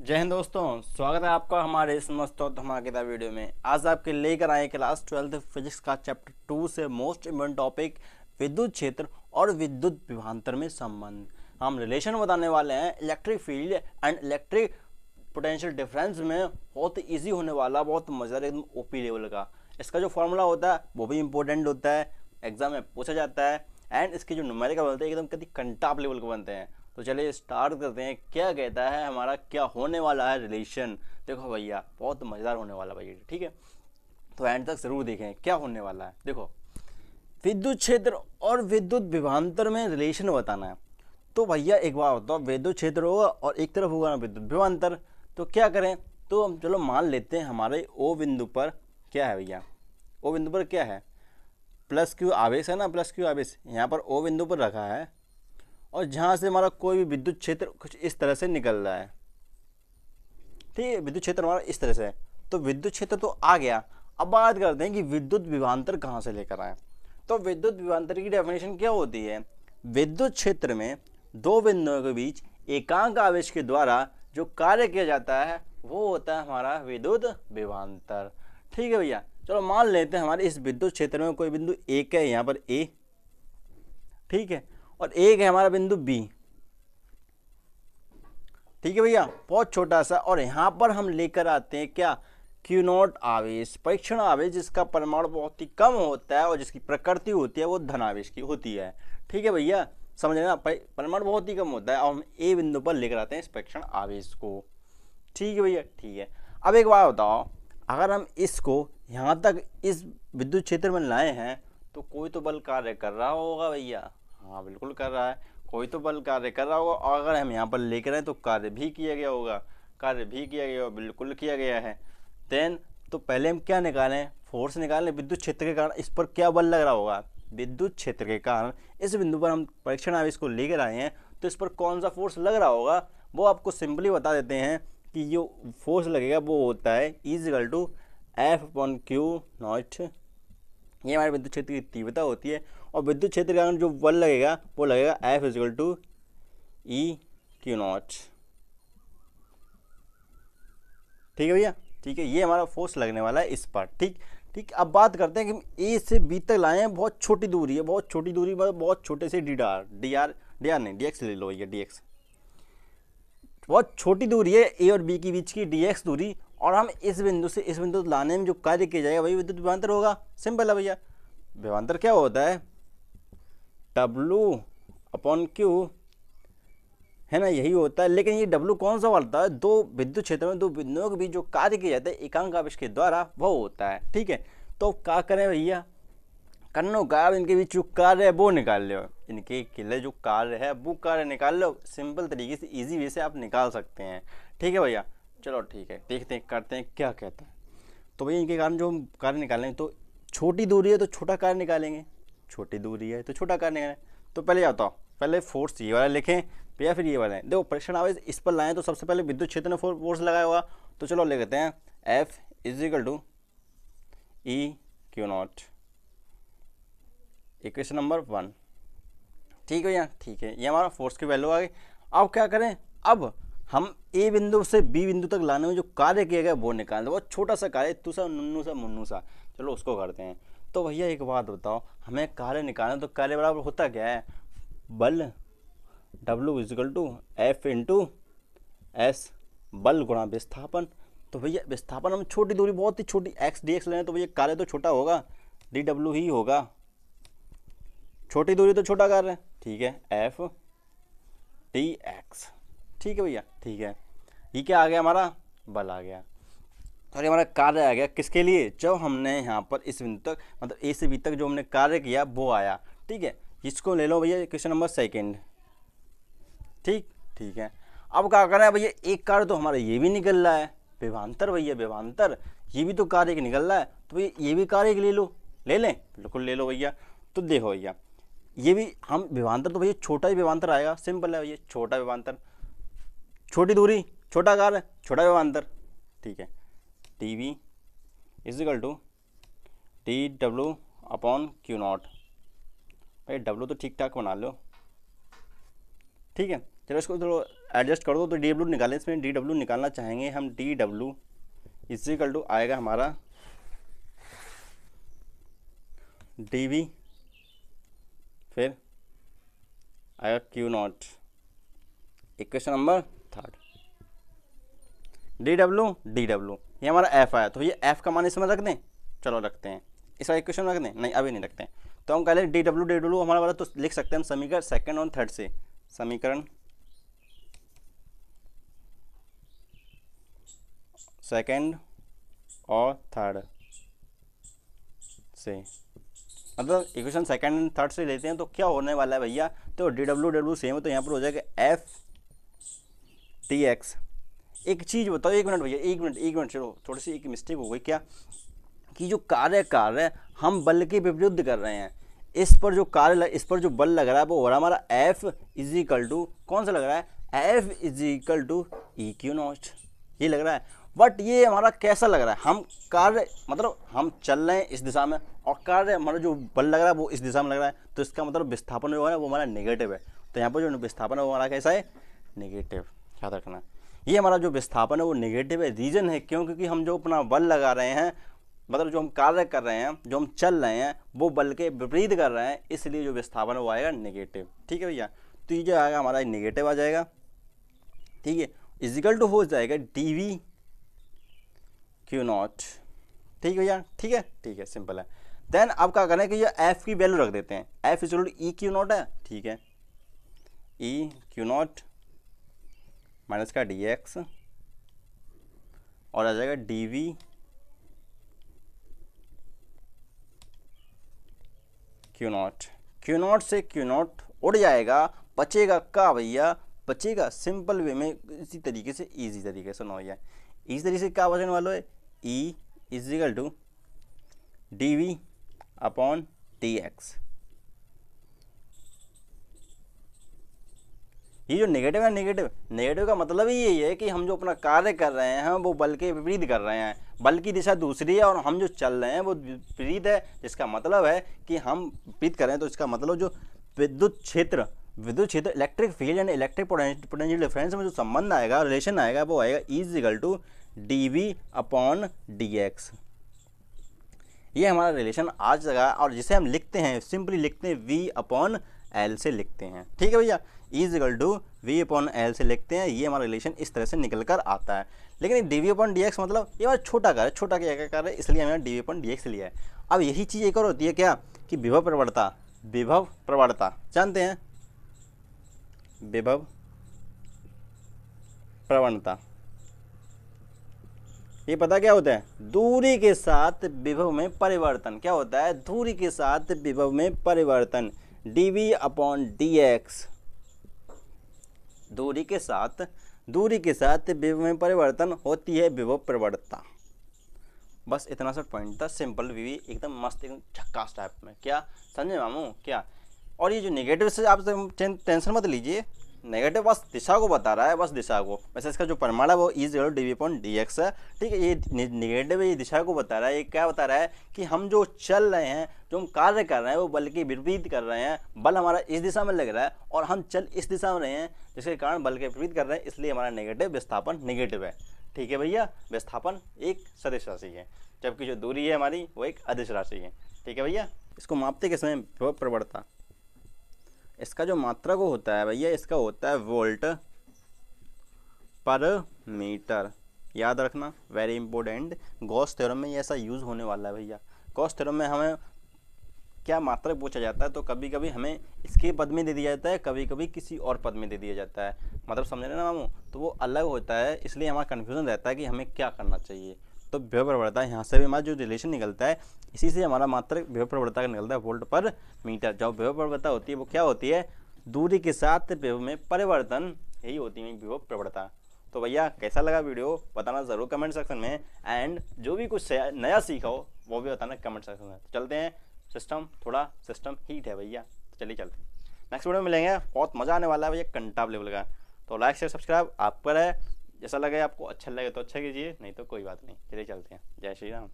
जय हिंद दोस्तों, स्वागत है आपका हमारे इस मस्त और धमाकेदार वीडियो में। आज आपके लेकर आए क्लास 12 फिजिक्स का चैप्टर 2 से मोस्ट इम्पोर्टेंट टॉपिक विद्युत क्षेत्र और विद्युत विभवांतर में संबंध। हम रिलेशन बताने वाले हैं electric field and electric potential difference में। बहुत इजी होने वाला, बहुत मजेदार, एकदम ओपी लेवल का। इसका जो फॉर्मूला होता है वो भी इंपॉर्टेंट होता है, एग्जाम में पूछा जाता है। एंड इसके जो न्यूमेरिकल बनते हैं एकदम कभी कंटाप लेवल के बनते हैं। तो चलिए स्टार्ट करते हैं। क्या कहता है हमारा, क्या होने वाला है रिलेशन। देखो भैया, बहुत मज़ेदार होने वाला भैया, ठीक है। तो एंड तक जरूर देखें क्या होने वाला है। देखो, विद्युत क्षेत्र और विद्युत विभवांतर में रिलेशन बताना है। तो भैया एक बार बताओ, विद्युत क्षेत्र होगा और एक तरफ होगा ना विद्युत विभवांतर। तो क्या करें, तो हम चलो मान लेते हैं हमारे ओ बिंदु पर क्या है भैया। ओ बिंदु पर क्या है, प्लस क्यू आवेश है ना, प्लस क्यू आवेश यहाँ पर ओ बिंदु पर रखा है। और जहाँ से हमारा कोई भी विद्युत क्षेत्र कुछ इस तरह से निकल रहा है, ठीक है। विद्युत क्षेत्र हमारा इस तरह से है, तो विद्युत क्षेत्र तो आ गया। अब बात करते हैं कि विद्युत विभवांतर कहाँ से लेकर आए। तो विद्युत विभवांतर की डेफिनेशन क्या होती है, विद्युत क्षेत्र में दो बिंदुओं के बीच एकांक आवेश के द्वारा जो कार्य किया जाता है वो होता है हमारा विद्युत विभवांतर। ठीक है भैया, चलो मान लेते हैं हमारे इस विद्युत क्षेत्र में कोई बिंदु एक है, यहाँ पर ए, ठीक है, और एक है हमारा बिंदु बी, ठीक है भैया, बहुत छोटा सा। और यहाँ पर हम लेकर आते हैं क्या, क्यू नॉट आवेश, परीक्षण आवेश, जिसका परिमाण बहुत ही कम होता है और जिसकी प्रकृति होती है वो धन आवेश की होती है। ठीक है भैया, समझ लेना, परिमाण बहुत ही कम होता है। और हम ए बिंदु पर लेकर आते हैं इस परीक्षण आवेश को। ठीक है भैया, ठीक है। अब एक बात बताओ, अगर हम इसको यहाँ तक इस विद्युत क्षेत्र में लाए हैं तो कोई तो बल कार्य कर रहा होगा भैया। हाँ बिल्कुल कर रहा है, कोई तो बल कार्य कर रहा होगा। और अगर हम यहाँ पर लेकर आए तो कार्य भी किया गया होगा, कार्य भी किया गया होगा, बिल्कुल किया गया है। देन तो पहले हम क्या निकालें, फोर्स निकालें। विद्युत क्षेत्र के कारण इस पर क्या बल लग रहा होगा, विद्युत क्षेत्र के कारण इस बिंदु पर हम परीक्षण आवेश को लेकर आए हैं तो इस पर कौन सा फोर्स लग रहा होगा वो आपको सिंपली बता देते हैं कि जो फोर्स लगेगा वो होता है is equal to F upon Q naught. ये हमारे विद्युत क्षेत्र की तीव्रता होती है। और विद्युत क्षेत्र के कारण जो बल लगेगा वो लगेगा F is equal to E Q naught. ठीक है भैया, ठीक है, ये हमारा फोर्स लगने वाला है इस पर। ठीक ठीक, अब बात करते हैं कि ए से बी तक लाए हैं, बहुत छोटी दूरी है, बहुत छोटी दूरी, मतलब बहुत छोटे से D R D R D R नहीं, डी एक्स ले लो भैया, डी एक्स। बहुत छोटी दूरी है ए और बी के बीच की, डी एक्स दूरी। और हम इस बिंदु से इस बिंदु लाने में जो कार्य किया जाएगा वही विद्युत विभवांतर होगा। सिंपल है भैया, विभवांतर क्या होता है, W अपॉन क्यू, है ना, यही होता है। लेकिन ये W कौन सा वाला है, दो विद्युत क्षेत्र में दो बिंदुओं के बीच जो कार्य किया जाता है एकांक आवेश के द्वारा वो होता है। ठीक है, तो क्या करें भैया, करनो का इनके बीच जो कार्य है वो निकाल लो, इनके लिए जो कार्य है वो कार्य निकाल लो। सिंपल तरीके से, इजी वे से आप निकाल सकते हैं। ठीक है भैया, चलो ठीक है, देखते हैं करते हैं क्या कहता है। तो भैया इनके कारण जो हम कार्य निकालेंगे, तो छोटी दूरी है तो छोटा कार्य निकालेंगे, छोटी दूरी है तो छोटा कार्य निकालेंगे। तो पहले आता हूँ, पहले फोर्स ये वाला लिखें भैया, फिर ये वाला है। देखो परीक्षण आवेश इस पर लाएं तो सबसे पहले विद्युत क्षेत्र में फोर्स लगाया हुआ, तो चलो ले लेते हैं F is equal to E Q naught, equation number 1। ठीक है भैया, ठीक है, ये हमारा फोर्स की वैल्यू आ गई। अब क्या करें, अब हम ए बिंदु से बी बिंदु तक लाने में जो कार्य किया गया वो निकाल दो। बहुत छोटा सा कार्य, इतू सा नुन्नू सा मुन्नू सा, चलो उसको करते हैं। तो भैया एक बात बताओ, हमें कार्य निकालना, तो कार्य बराबर होता क्या है, बल W is equal to F into S, बल गुणा विस्थापन। तो भैया विस्थापन हम छोटी दूरी, बहुत ही छोटी एक्स डी एक्स लें, तो भैया कार्य तो छोटा होगा, डी डब्ल्यू ही होगा, छोटी दूरी तो छोटा कार्य है। ठीक है, एफ डी एक्स। ठीक है भैया, ठीक है, ये क्या आ गया, हमारा बल आ गया। सॉरी, हमारा कार्य आ गया किसके लिए, जब हमने यहाँ पर इस बिंदु तक, मतलब ए से बी तक जो हमने कार्य किया वो आया। ठीक है, इसको ले लो भैया क्वेश्चन नंबर 2। ठीक ठीक है, अब क्या करना है भैया, एक कार्य तो हमारा ये भी निकल रहा है, विभवांतर भैया, विभवांतर, ये भी तो कार्य एक निकल रहा है, तो भैया ये भी कार्य एक ले लो, ले लें, बिल्कुल ले लो भैया। तो देखो भैया, ये भी हम विभवांतर, तो भैया छोटा ही विभवांतर आएगा, सिंपल है भैया, छोटा विभवांतर, छोटी दूरी छोटा कार्य छोटा विभवांतर। ठीक है, T V is equal to T W upon Q naught. भाई डब्ल्यू तो ठीक ठाक बना लो, ठीक है। चलो इसको थोड़ा एडजस्ट कर दो तो डी डब्ल्यू निकालें। इसमें डी डब्ल्यू निकालना चाहेंगे हम, डी डब्ल्यू इक्वल टू आएगा हमारा डी वी, फिर आएगा Q naught. Equation number 3 D W ये हमारा एफ आया, तो ये एफ का मान इसमें रख दें, चलो रखते हैं। इसका इक्वेशन रख दें, नहीं अभी नहीं रखते हैं। तो हम कह लें डी डब्ल्यू हमारा वाला, तो लिख सकते हैं हम समीकरण सेकंड और थर्ड से, समीकरण सेकंड और थर्ड से, मतलब इक्वेशन सेकंड एंड थर्ड से लेते हैं। तो क्या होने वाला है भैया, तो डी डब्ल्यू सेम है, तो यहाँ पर हो जाएगा एफ टी एक्स। एक चीज़ बताओ, एक मिनट भैया, एक मिनट, चलो थोड़ी सी एक मिस्टेक हो गई क्या, कि जो कार्य हम बल के विरुद्ध कर रहे हैं। इस पर जो इस पर जो बल लग रहा है वो हो रहा है हमारा एफ इज इक्वल टू, कौन सा लग रहा है, F is equal to E Q naught, ये लग रहा है। बट ये हमारा कैसा लग रहा है, हम कार्य मतलब हम चल रहे हैं इस दिशा में, और कार्य हमारा जो बल लग रहा है वो इस दिशा में लग रहा है, तो इसका मतलब विस्थापन जो है वो हमारा नेगेटिव है। तो यहाँ पर जो विस्थापन है वो हमारा कैसा है, नेगेटिव, याद रखना। ये हमारा जो विस्थापन है वो नेगेटिव है। रीजन है क्यों, क्योंकि हम जो अपना बल लगा रहे हैं, मतलब जो हम कार्य कर रहे हैं, जो हम चल रहे हैं, वो बल के विपरीत कर रहे हैं, इसलिए जो विस्थापन है वो आएगा नेगेटिव। ठीक है भैया, तो ये जो आएगा हमारा नेगेटिव आ जाएगा। ठीक है, इजिकल टू हो जाएगा डी वी क्यू नॉट। ठीक है भैया, ठीक है, सिंपल है। देन अब क्या करें कि ये एफ की वैल्यू रख देते हैं, F is equal to E Q naught है। ठीक है, ई क्यू नॉट माइनस का डी एक्स, और आ जाएगा डी वी क्यू नॉट से क्यू नॉट उड़ जाएगा, बचेगा का भैया, बचेगा सिंपल वे में, इसी तरीके से इजी तरीके से, भैया इसी तरीके से क्या बचने वाला है, E is equal to D V upon T X. ये जो नेगेटिव है, नेगेटिव का मतलब ही यही है कि हम जो अपना कार्य कर रहे हैं वो बल के विपरीत कर रहे हैं, बल की दिशा दूसरी है और हम जो चल रहे हैं वो विपरीत है। जिसका मतलब है कि हम विपरीत कर रहे हैं, तो इसका मतलब जो विद्युत क्षेत्र electric field and electric potential difference में जो संबंध आएगा, रिलेशन आएगा, वो आएगा E is equal to D V upon D X. ये हमारा रिलेशन आज जगह, और जिसे हम लिखते हैं, सिंपली लिखते हैं वी अपॉन एल से लिखते हैं। ठीक है भैया, E is equal to V upon L से लिखते हैं। ये हमारा रिलेशन इस तरह से निकल कर आता है। लेकिन D V upon D X मतलब ये हमारा छोटा कार्य, छोटा क्या कार्य है, इसलिए हमने D V upon D X लिया है। अब यही चीज़ एक और होती है क्या, कि विभव प्रवणता जानते हैं, विभव प्रवणता, ये पता क्या होता है, दूरी के साथ विभव में परिवर्तन। क्या होता है, दूरी के साथ विभव में परिवर्तन, D V upon D X. दूरी के साथ विभव में परिवर्तन होती है विभव प्रवणता। बस इतना सा पॉइंट था, सिंपल वी, एकदम मस्त, एकदम झक्कास टाइप में। क्या समझे मामू, क्या। और ये जो नेगेटिव से आप टेंशन मत लीजिए, नेगेटिव बस दिशा को बता रहा है, बस दिशा को। वैसे इसका जो परिमाण है वो E is equal to D V upon D X है। ठीक है, ये नेगेटिव है, ये दिशा को बता रहा है। ये क्या बता रहा है कि हम जो चल रहे हैं, जो हम कार्य कर रहे हैं, वो बल के विपरीत कर रहे हैं। बल हमारा इस दिशा में लग रहा है और हम चल इस दिशा में रहे हैं, जिसके कारण बल के विपरीत कर रहे हैं, इसलिए हमारा नेगेटिव विस्थापन नेगेटिव है। ठीक है भैया, विस्थापन एक सदिश राशि है, जबकि जो दूरी है हमारी वो एक अदिश राशि है। ठीक है भैया, इसको मापते किस में, विभव प्रवणता। इसका जो मात्रक होता है भैया, इसका होता है वोल्ट पर मीटर, याद रखना, वेरी इंपॉर्टेंट। गॉस थ्योरम में ये ऐसा यूज़ होने वाला है भैया। गॉस थ्योरम में हमें क्या मात्रक पूछा जाता है, तो कभी कभी हमें इसके पद में दे दिया जाता है, कभी कभी किसी और पद में दे दिया जाता है, मतलब समझ रहे ना मामू, तो वो अलग होता है, इसलिए हमारा कन्फ्यूजन रहता है कि हमें क्या करना चाहिए। तो विभव प्रवणता, यहाँ से भी हमारा जो रिलेशन निकलता है, इसी से हमारा मात्रक विभव प्रवणता का निकलता है, वोल्ट पर मीटर। जब विभव प्रवणता होती है वो क्या होती है, दूरी के साथ विभव में परिवर्तन, यही होती है विभव प्रवणता। तो भैया कैसा लगा वीडियो बताना ज़रूर कमेंट सेक्शन में, एंड जो भी कुछ नया सीखा हो वो भी बताना कमेंट सेक्शन में। तो चलते हैं, सिस्टम हीट है भैया, तो चलिए चलते हैं, नेक्स्ट वीडियो में मिलेंगे। बहुत मज़ा आने वाला है भैया, कंटाप लेवल का। तो लाइक शेयर सब्सक्राइब आप पर है, जैसा लगे आपको अच्छा लगे तो अच्छा कीजिए, नहीं तो कोई बात नहीं। चलिए चलते हैं, जय श्री राम।